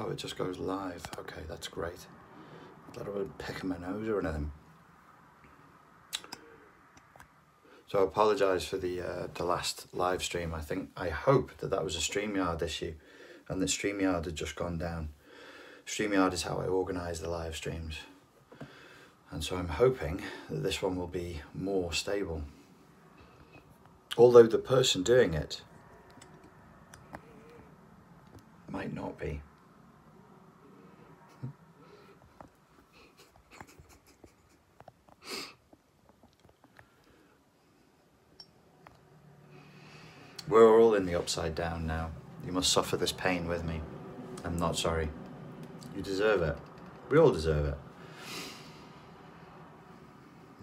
Oh, it just goes live. Okay, that's great. Let her pick my nose or anything. So I apologise for the last live stream. I hope that was a StreamYard issue, and that StreamYard had just gone down. StreamYard is how I organise the live streams, and so I'm hoping that this one will be more stable. Although the person doing it might not be. We're all in the upside down now. You must suffer this pain with me. I'm not sorry. You deserve it. We all deserve it.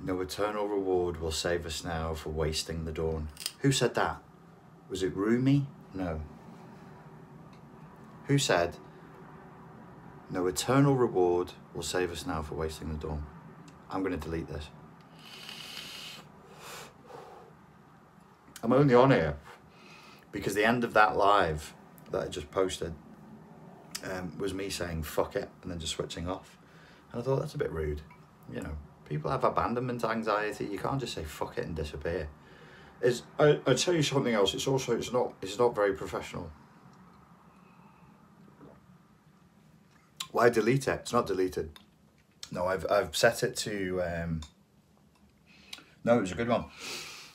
No eternal reward will save us now for wasting the dawn. Who said that? Was it Rumi? No. Who said, no eternal reward will save us now for wasting the dawn? I'm going to delete this. I'm only on here because the end of that live that I just posted was me saying fuck it and then just switching off. And I thought, that's a bit rude. You know, people have abandonment anxiety. You can't just say fuck it and disappear. I'd tell you something else. It's not very professional. Why delete it? It's not deleted. No, I've set it to no, it was a good one.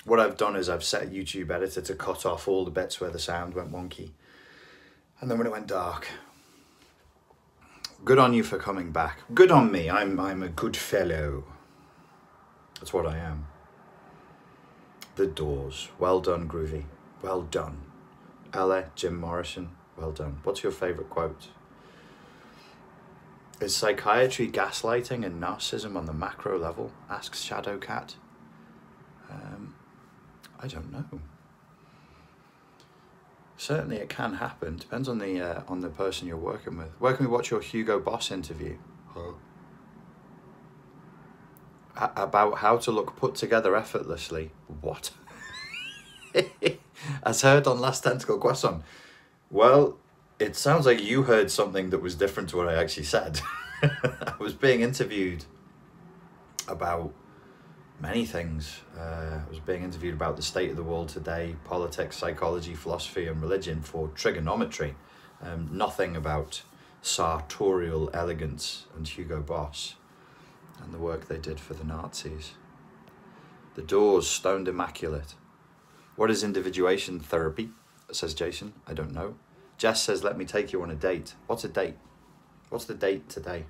What I've done is I've set a YouTube editor to cut off all the bits where the sound went wonky. And then when it went dark. Good on you for coming back. Good on me. I'm a good fellow. That's what I am. The Doors. Well done, Groovy. Well done. Ella, Jim Morrison. Well done. What's your favourite quote? Is psychiatry gaslighting and narcissism on the macro level? Asks Shadowcat. I don't know. Certainly it can happen. Depends on the person you're working with. Where can we watch your Hugo Boss interview? About how to look put together effortlessly. What? As heard on Last Tentacle Question. Well, it sounds like you heard something that was different to what I actually said. I was being interviewed about many things. I was being interviewed about the state of the world today, politics, psychology, philosophy and religion for trigonometry. Nothing about sartorial elegance and Hugo Boss and the work they did for the Nazis. The Doors, stoned immaculate. What is individuation therapy? Says Jason. I don't know. Jess says, let me take you on a date. What's a date? What's the date today?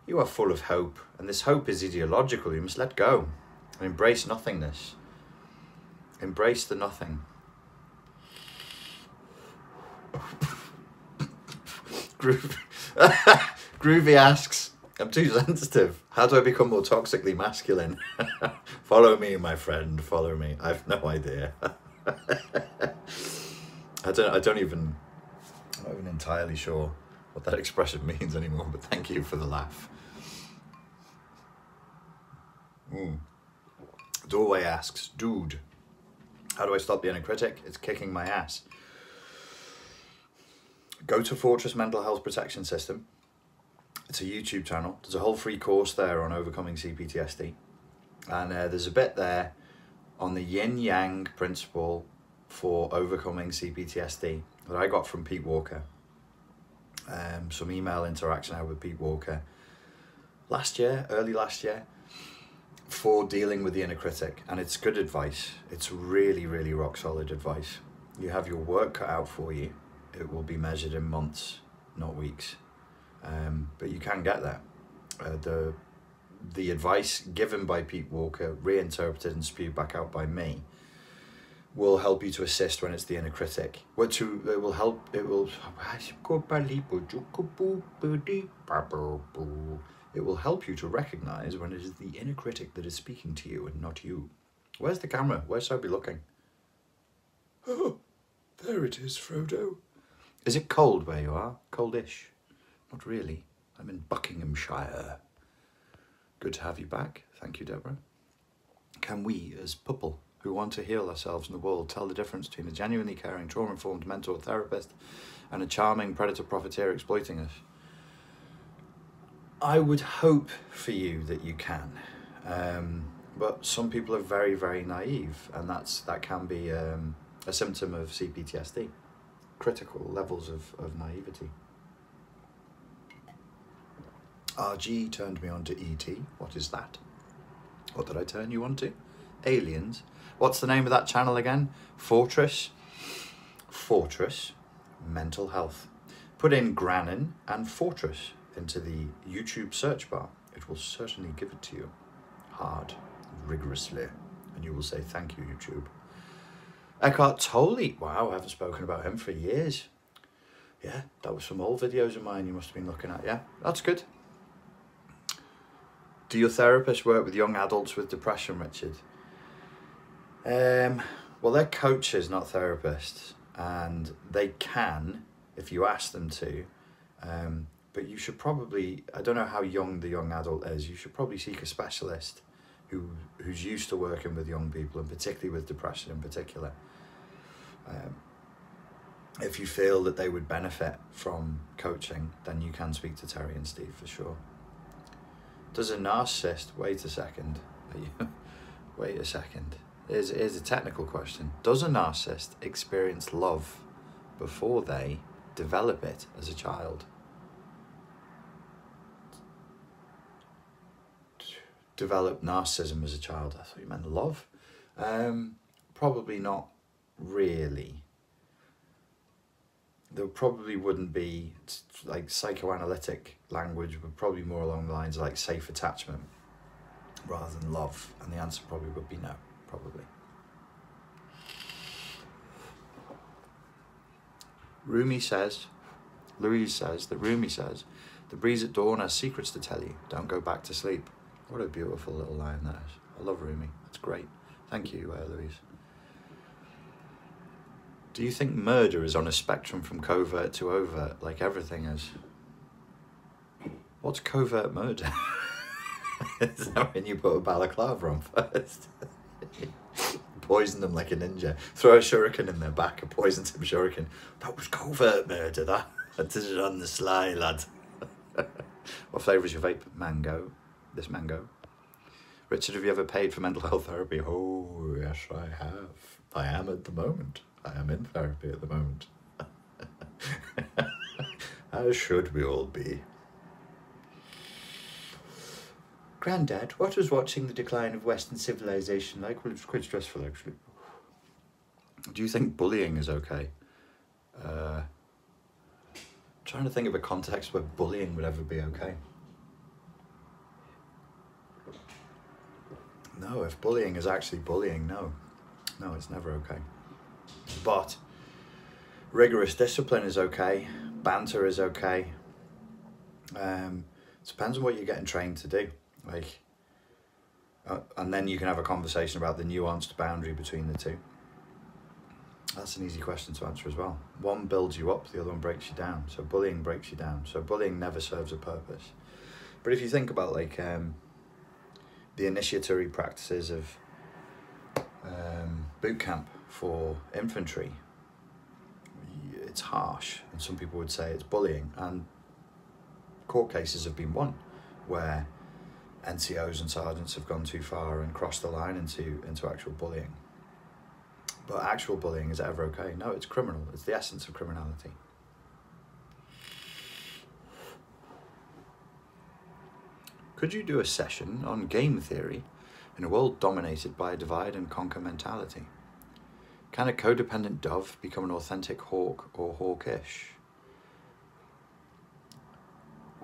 You are full of hope, and this hope is ideological. You must let go and embrace nothingness. Embrace the nothing. Groovy asks, I'm too sensitive. How do I become more toxically masculine? Follow me, my friend, follow me. I've no idea. I'm not even entirely sure what that expression means anymore, but thank you for the laugh. Doorway asks, dude, how do I stop the inner critic? It's kicking my ass. Go to Fortress Mental Health Protection System. It's a YouTube channel. There's a whole free course there on overcoming CPTSD. And there's a bit there on the yin-yang principle for overcoming CPTSD that I got from Pete Walker. Some email interaction I had with Pete Walker early last year, for dealing with the inner critic. And it's good advice. It's really, really rock solid advice. You have your work cut out for you. It will be measured in months, not weeks. But you can get there. The advice given by Pete Walker, reinterpreted and spewed back out by me, will help you to assist when it's the inner critic. It will help you to recognize when it is the inner critic that is speaking to you and not you. Where's the camera? Where should I be looking? Oh, there it is, Frodo. Is it cold where you are? Coldish? Not really. I'm in Buckinghamshire. Good to have you back. Thank you, Deborah. Can we, as Pupple, who want to heal ourselves and the world tell the difference between a genuinely caring, trauma-informed mentor therapist and a charming predator profiteer exploiting us? I would hope for you that you can, but some people are very, very naive, and that can be a symptom of CPTSD, critical levels of naivety. RG turned me on to ET. What is that? What did I turn you on to? Aliens. What's the name of that channel again? Fortress Mental Health. Put in Grannon and Fortress into the YouTube search bar. It will certainly give it to you hard, rigorously, and you will say thank you, YouTube. Eckhart Tolle. Wow, I haven't spoken about him for years. Yeah, that was some old videos of mine you must have been looking at. Yeah, that's good. Do your therapists work with young adults with depression, Richard? Well, they're coaches, not therapists, and they can, if you ask them to, but you should probably, I don't know how young the young adult is, you should probably seek a specialist who's used to working with young people, and particularly with depression in particular. If you feel that they would benefit from coaching, then you can speak to Terry and Steve for sure. Does a narcissist, wait a second, wait a second, here's a technical question. Does a narcissist experience love before they develop it as a child? Develop narcissism as a child? I thought you meant love. Probably not really. There probably wouldn't be, like, psychoanalytic language would probably be more along the lines of like safe attachment rather than love, and the answer probably would be no, probably. Louise says that Rumi says, the breeze at dawn has secrets to tell you, don't go back to sleep. What a beautiful little line that is. I love Rumi. That's great. Thank you, Louise. Do you think murder is on a spectrum from covert to overt, like everything is? What's covert murder? Is that when you put a balaclava on first? Poison them like a ninja. Throw a shuriken in their back, a poison tip shuriken. That was covert murder, that. I did it on the sly, lad. What flavour is your vape? Mango. This mango. Richard, have you ever paid for mental health therapy? Oh, yes, I have. I am at the moment. I am in therapy at the moment. As should we all be. Grandad, what was watching the decline of Western civilization like? Well, it was quite stressful, actually. Do you think bullying is okay? Trying to think of a context where bullying would ever be okay. No, if bullying is actually bullying, no. No, it's never okay. But rigorous discipline is okay. Banter is okay. It depends on what you're getting trained to do. Like, and then you can have a conversation about the nuanced boundary between the two. That's an easy question to answer as well. One builds you up, the other one breaks you down. So bullying breaks you down. So bullying never serves a purpose. But if you think about like the initiatory practices of boot camp for infantry, it's harsh, and some people would say it's bullying, and court cases have been won where NCOs and sergeants have gone too far and crossed the line into actual bullying. But actual bullying, is it ever okay? No, it's criminal. It's the essence of criminality. Could you do a session on game theory in a world dominated by a divide and conquer mentality? Can a codependent dove become an authentic hawk or hawkish?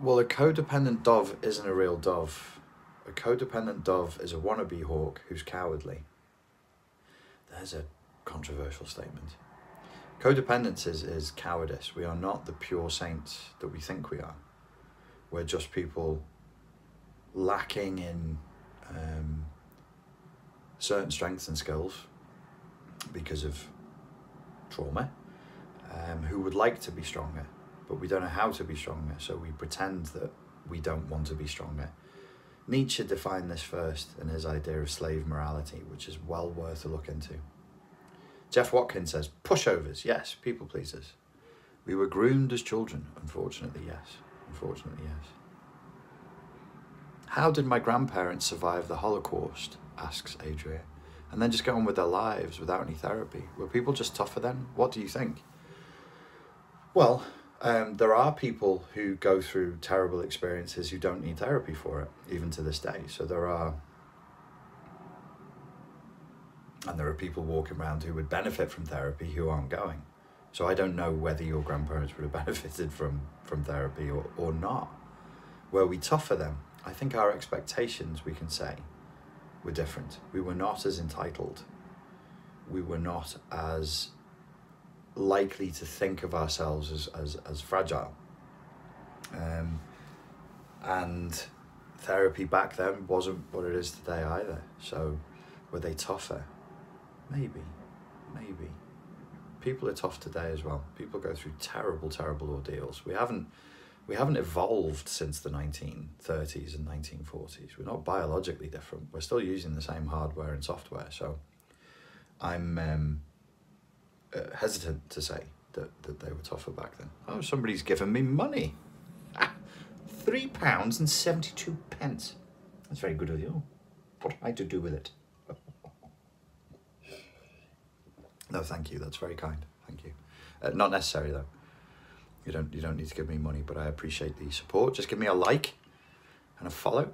Well, a codependent dove isn't a real dove. A codependent dove is a wannabe hawk who's cowardly. There's a controversial statement. Codependence is cowardice. We are not the pure saints that we think we are. We're just people lacking in certain strengths and skills because of trauma, who would like to be stronger, but we don't know how to be stronger, so we pretend that we don't want to be stronger. Nietzsche defined this first in his idea of slave morality, which is well worth a look into. Jeff Watkins says, pushovers, yes. People pleasers. We were groomed as children. Unfortunately, yes. Unfortunately, yes. How did my grandparents survive the Holocaust? Asks Adria. And then just go on with their lives without any therapy. Were people just tougher then? What do you think? Well, there are people who go through terrible experiences who don't need therapy for it, even to this day. So there are people walking around who would benefit from therapy who aren't going. So I don't know whether your grandparents would have benefited from therapy or not. Were we tougher then? I think our expectations, we can say, were different. We were not as entitled. We were not as likely to think of ourselves as fragile. And therapy back then wasn't what it is today either. So were they tougher? Maybe. People are tough today as well. People go through terrible, terrible ordeals. We haven't evolved since the 1930s and 1940s. We're not biologically different. We're still using the same hardware and software. So I'm hesitant to say that they were tougher back then. Oh, somebody's given me money. £3.72. That's very good of you. What am I to do with it? No, thank you. That's very kind. Thank you. Not necessary though. You don't need to give me money, but I appreciate the support. Just give me a like and a follow.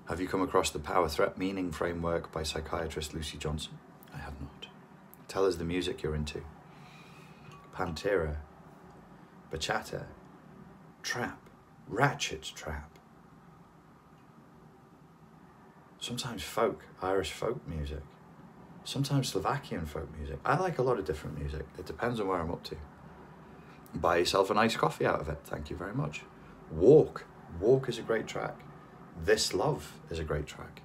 Have you come across the Power Threat Meaning Framework by psychiatrist Lucy Johnson? I have not. Tell us the music you're into. Pantera, bachata, trap, ratchet trap. Sometimes folk, Irish folk music. Sometimes Slovakian folk music. I like a lot of different music. It depends on where I'm up to. Buy yourself a nice coffee out of it. Thank you very much. Walk. Walk is a great track. This Love is a great track.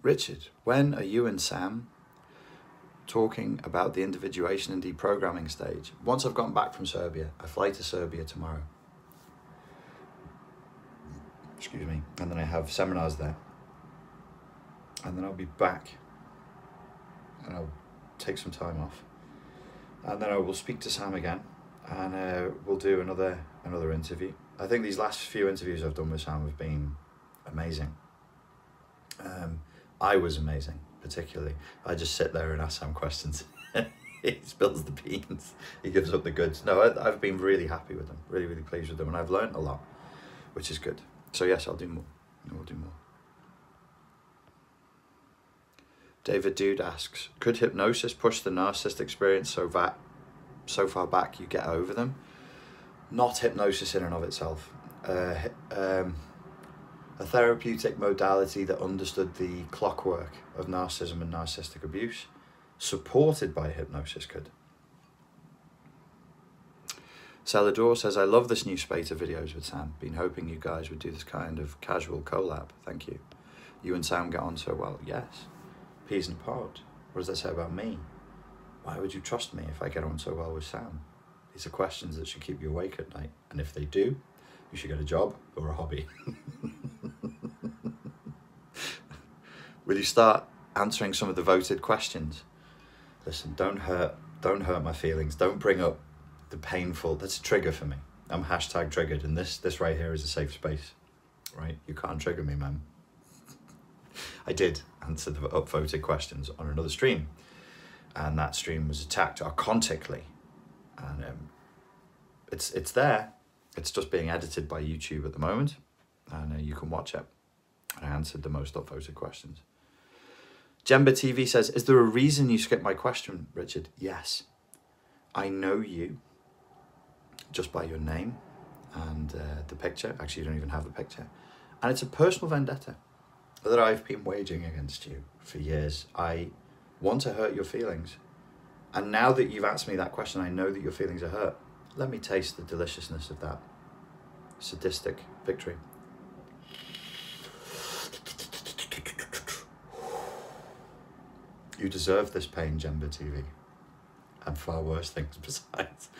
Richard, when are you and Sam talking about the individuation and deprogramming stage? Once I've gotten back from Serbia. I fly to Serbia tomorrow. Excuse me. And then I have seminars there. And then I'll be back. And I'll take some time off. And then I will speak to Sam again. And we'll do another interview. I think these last few interviews I've done with Sam have been amazing. I was amazing, particularly. I just sit there and ask Sam questions. He spills the beans. He gives up the goods. No, I've been really happy with them. Really, really pleased with them. And I've learned a lot, which is good. So yes, I'll do more. We'll do more. David Dude asks, could hypnosis push the narcissist experience so far back you get over them? Not hypnosis in and of itself. A therapeutic modality that understood the clockwork of narcissism and narcissistic abuse, supported by hypnosis, could. Celador says, I love this new spate of videos with Sam. Been hoping you guys would do this kind of casual collab. Thank you. You and Sam get on so well. Yes. Peas in a pod. What does that say about me? Why would you trust me if I get on so well with Sam? These are questions that should keep you awake at night. And if they do, you should get a job or a hobby. Will you start answering some of the voted questions? Listen, don't hurt my feelings. Don't bring up the painful. That's a trigger for me. I'm hashtag triggered, and this right here is a safe space, right? You can't trigger me, man. I did answer the upvoted questions on another stream, and that stream was attacked archontically, and it's there. It's just being edited by YouTube at the moment, and you can watch it. And I answered the most upvoted questions. Jemba TV says, is there a reason you skipped my question, Richard? Yes. I know you just by your name and the picture. Actually, you don't even have a picture. And it's a personal vendetta that I've been waging against you for years. I want to hurt your feelings. And now that you've asked me that question, I know that your feelings are hurt. Let me taste the deliciousness of that sadistic victory. You deserve this pain, Jemba TV. and far worse things besides.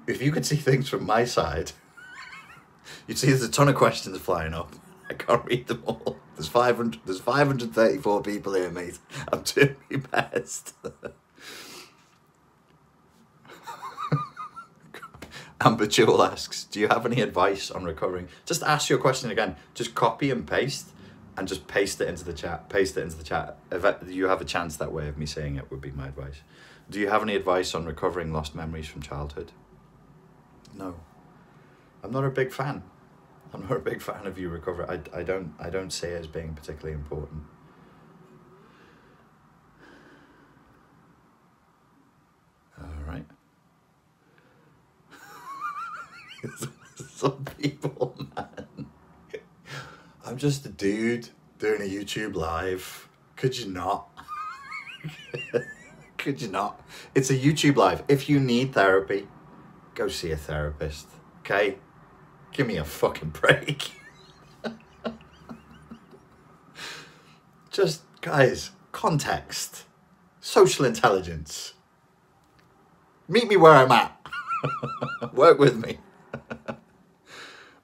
If you could see things from my side, you'd see there's a ton of questions flying up. I can't read them all. There's 534 people here, mate. I'm doing my best. Amber Jewel asks, do you have any advice on recovering? Just ask your question again. Just copy and paste and just paste it into the chat. Paste it into the chat. If you have a chance that way of me saying it would be my advice. Do you have any advice on recovering lost memories from childhood? No. I'm not a big fan. I'm not a big fan of you recover. I don't see it as being particularly important. All right. Some people, man. I'm just a dude doing a YouTube live. Could you not? Could you not? It's a YouTube live. If you need therapy, go see a therapist. Okay? Give me a fucking break. Just, guys, context. Social intelligence. Meet me where I'm at. Work with me.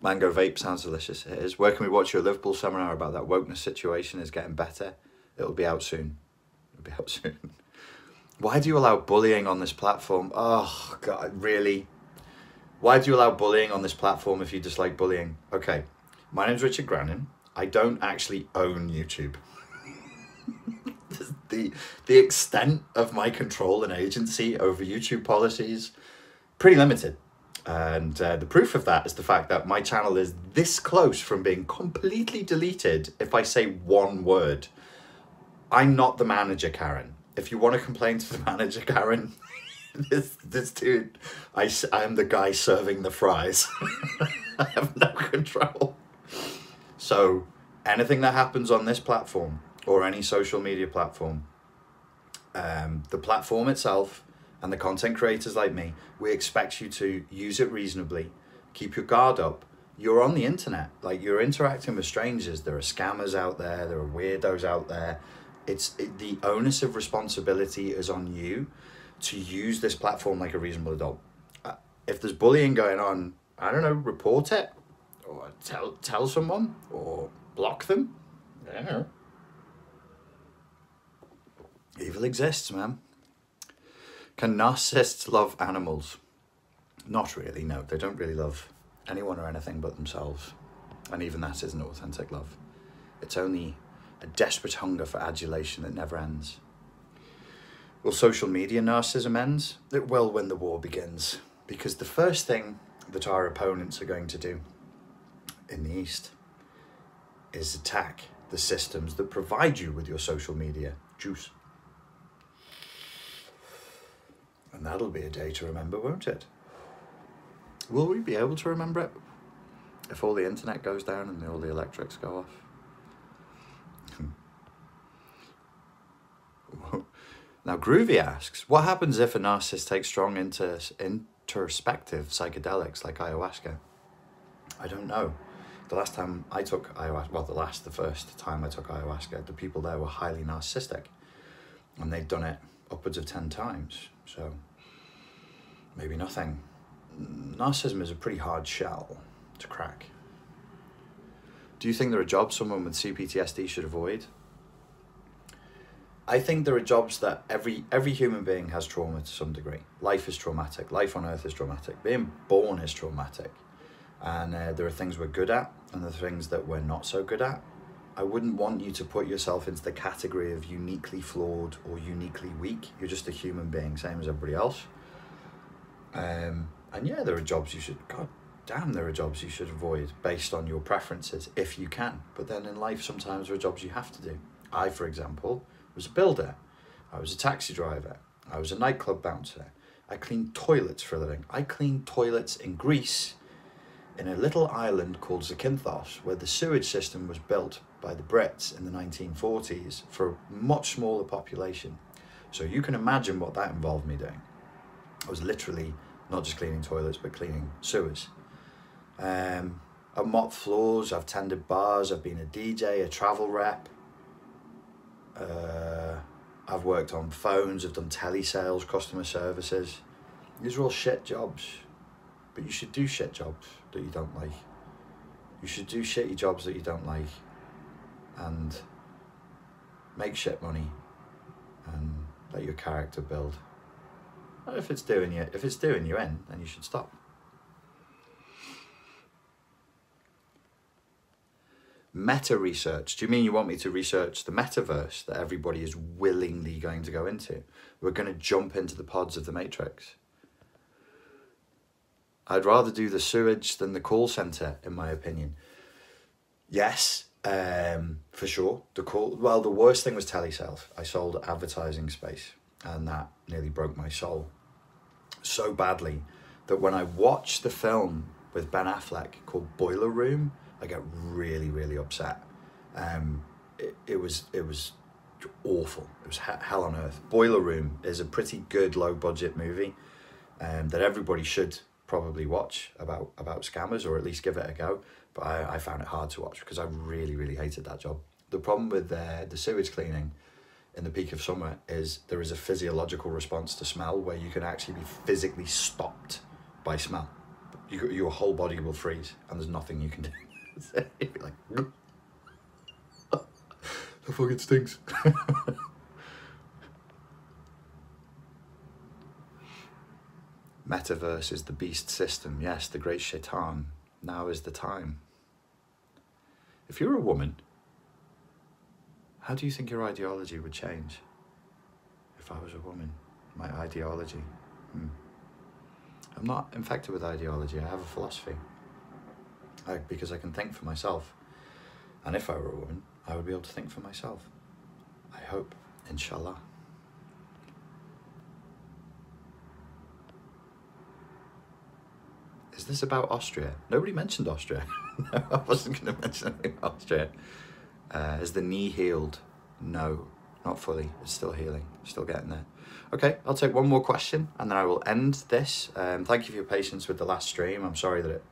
Mango vape sounds delicious. It is. Where can we watch your Liverpool seminar about that wokeness situation is getting better? It'll be out soon. It'll be out soon. Why do you allow bullying on this platform? Oh, God, really? Why do you allow bullying on this platform if you dislike bullying? Okay, my name's Richard Grannon. I don't actually own YouTube. The extent of my control and agency over YouTube policies, pretty limited. And the proof of that is the fact that my channel is this close from being completely deleted if I say one word. I'm not the manager, Karen. If you want to complain to the manager, Karen, this dude, I am the guy serving the fries. I have no control. So anything that happens on this platform or any social media platform, the platform itself and the content creators like me, we expect you to use it reasonably, keep your guard up. You're on the internet, like you're interacting with strangers. There are scammers out there, there are weirdos out there. The onus of responsibility is on you to use this platform like a reasonable adult. If there's bullying going on, I don't know, report it or tell someone or block them. I don't know. Evil exists, man. Can narcissists love animals? Not really, no. They don't really love anyone or anything but themselves. And even that isn't authentic love. It's only a desperate hunger for adulation that never ends. Will social media narcissism end? It will when the war begins. Because the first thing that our opponents are going to do in the East is attack the systems that provide you with your social media juice. And that'll be a day to remember, won't it? Will we be able to remember it if all the internet goes down and all the electrics go off? Now, Groovy asks, what happens if a narcissist takes strong introspective psychedelics like ayahuasca? I don't know. The last time I took ayahuasca, well, the first time I took ayahuasca, the people there were highly narcissistic. And they'd done it upwards of 10 times. So maybe nothing. Narcissism is a pretty hard shell to crack. Do you think there are jobs someone with CPTSD should avoid? I think there are jobs that every human being has trauma to some degree. Life is traumatic. Life on Earth is traumatic. Being born is traumatic. And there are things we're good at and there are things that we're not so good at. I wouldn't want you to put yourself into the category of uniquely flawed or uniquely weak. You're just a human being, same as everybody else. And yeah, there are jobs you should, God damn, there are jobs you should avoid based on your preferences, if you can. But then in life, sometimes there are jobs you have to do. I, for example, was a builder. I was a taxi driver. I was a nightclub bouncer. I cleaned toilets for a living. I cleaned toilets in Greece in a little island called Zakynthos, where the sewage system was built by the Brits in the 1940s for a much smaller population. So you can imagine what that involved me doing. I was literally not just cleaning toilets, but cleaning sewers. I've mopped floors, I've tended bars, I've been a DJ, a travel rep. I've worked on phones, I've done telesales, customer services. These are all shit jobs, but you should do shit jobs that you don't like. You should do shitty jobs that you don't like and make shit money and let your character build. And if it's doing you in, then you should stop. Meta research. Do you mean you want me to research the metaverse that everybody is willingly going to go into? We're going to jump into the pods of the Matrix. I'd rather do the sewage than the call center, in my opinion. Yes, for sure. The worst thing was telesales. I sold advertising space, and that nearly broke my soul so badly that when I watched the film with Ben Affleck called Boiler Room, I get really, really upset. It was awful. It was hell on earth. Boiler Room is a pretty good low budget movie that everybody should probably watch about scammers, or at least give it a go. But I found it hard to watch because I really, really hated that job. The problem with the sewage cleaning in the peak of summer is there is a physiological response to smell where you can actually be physically stopped by smell. Your whole body will freeze and there's nothing you can do. You'd be like, that fucking stinks. Metaverse is the beast system. Yes, the great shaitan. Now is the time. If you're a woman, how do you think your ideology would change? If I was a woman, my ideology. I'm not infected with ideology. I have a philosophy. Because I can think for myself. And if I were a woman, I would be able to think for myself. I hope, inshallah. Is this about Austria? Nobody mentioned Austria. No, I wasn't going to mention anything about Austria. Is the knee healed? No, not fully. It's still healing. Still getting there. Okay, I'll take one more question and then I will end this. Thank you for your patience with the last stream. I'm sorry that it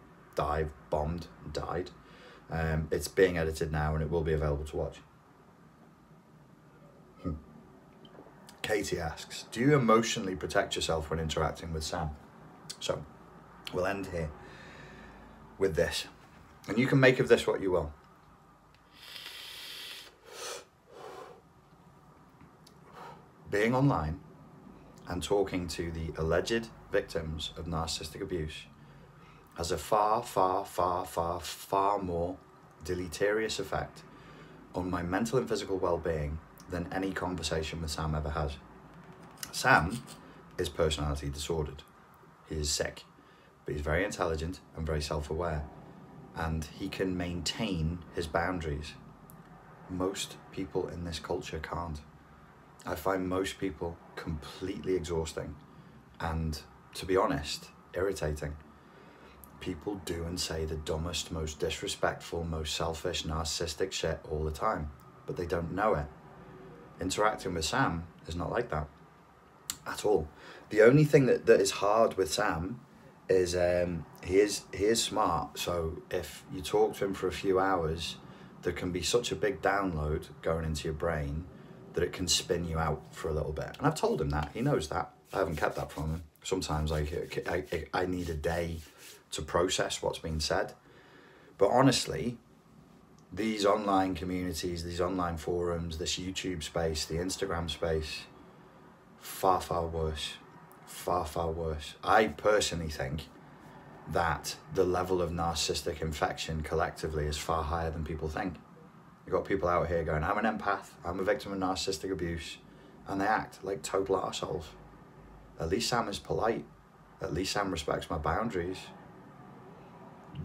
bombed and died. It's being edited now and it will be available to watch. Katie asks, do you emotionally protect yourself when interacting with Sam? So we'll end here with this, and you can make of this what you will. Being online and talking to the alleged victims of narcissistic abuse has a far, far, far, far, far more deleterious effect on my mental and physical well-being than any conversation with Sam ever has. Sam is personality disordered. He is sick, but he's very intelligent and very self-aware, and he can maintain his boundaries. Most people in this culture can't. I find most people completely exhausting and, to be honest, irritating. People do and say the dumbest, most disrespectful, most selfish, narcissistic shit all the time, but they don't know it. Interacting with Sam is not like that at all. The only thing that is hard with Sam is he is smart, so if you talk to him for a few hours, there can be such a big download going into your brain that it can spin you out for a little bit. And I've told him that. He knows that. I haven't kept that from him. Sometimes I need a day to process what's been said. But honestly, these online communities, these online forums, this YouTube space, the Instagram space, far, far worse. Far, far worse. I personally think that the level of narcissistic infection collectively is far higher than people think. You've got people out here going, I'm an empath, I'm a victim of narcissistic abuse, and they act like total arseholes. At least Sam is polite. At least Sam respects my boundaries.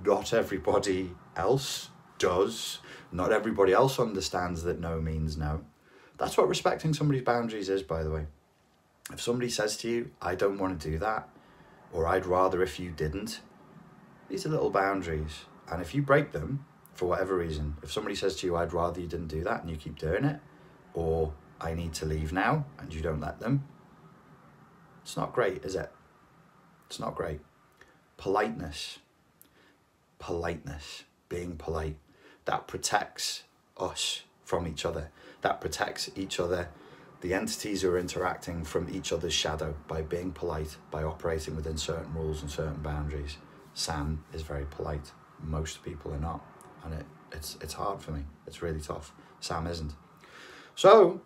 Not everybody else does. Not everybody else understands that no means no. That's what respecting somebody's boundaries is, by the way. If somebody says to you, I don't want to do that, or I'd rather if you didn't, these are little boundaries. And if you break them, for whatever reason, if somebody says to you, I'd rather you didn't do that, and you keep doing it, or I need to leave now, and you don't let them, it's not great, is it? It's not great. Politeness, being polite, that protects us from each other. That protects each other The entities who are interacting from each other's shadow by being polite, by operating within certain rules and certain boundaries. Sam is very polite. Most people are not. And it's hard for me. It's really tough. Sam isn't. So,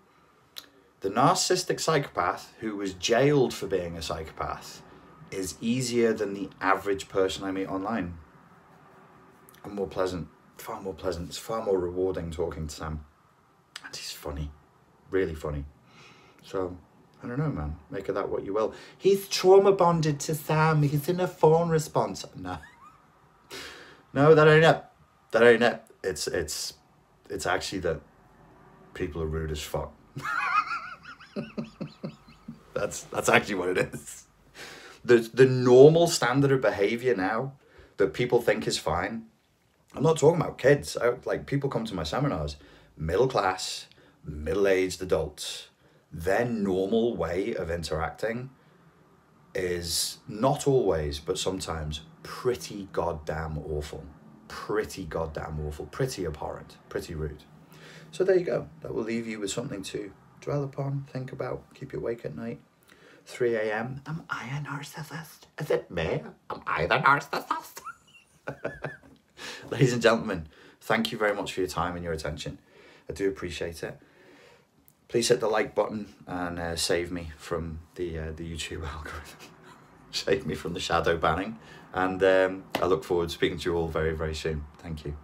the narcissistic psychopath who was jailed for being a psychopath is easier than the average person I meet online. And more pleasant. Far more pleasant. It's far more rewarding talking to Sam. And he's funny. Really funny. So, I don't know, man. Make of that what you will. He's trauma bonded to Sam. He's in a phone response. No. No, that ain't it. That ain't it. It's actually that people are rude as fuck. That's actually what it is. The normal standard of behavior now that people think is fine. I'm not talking about kids. Like, people come to my seminars, middle class, middle-aged adults. Their normal way of interacting is not always, but sometimes pretty goddamn awful. Pretty goddamn awful. Pretty abhorrent. Pretty rude. So there you go. That will leave you with something to dwell upon, think about, keep you awake at night. 3 a.m. Am I a narcissist? Is it me? Am I the narcissist? Ladies and gentlemen, thank you very much for your time and your attention. I do appreciate it. Please hit the like button and save me from the YouTube algorithm. Save me from the shadow banning. And I look forward to speaking to you all very, very soon. Thank you.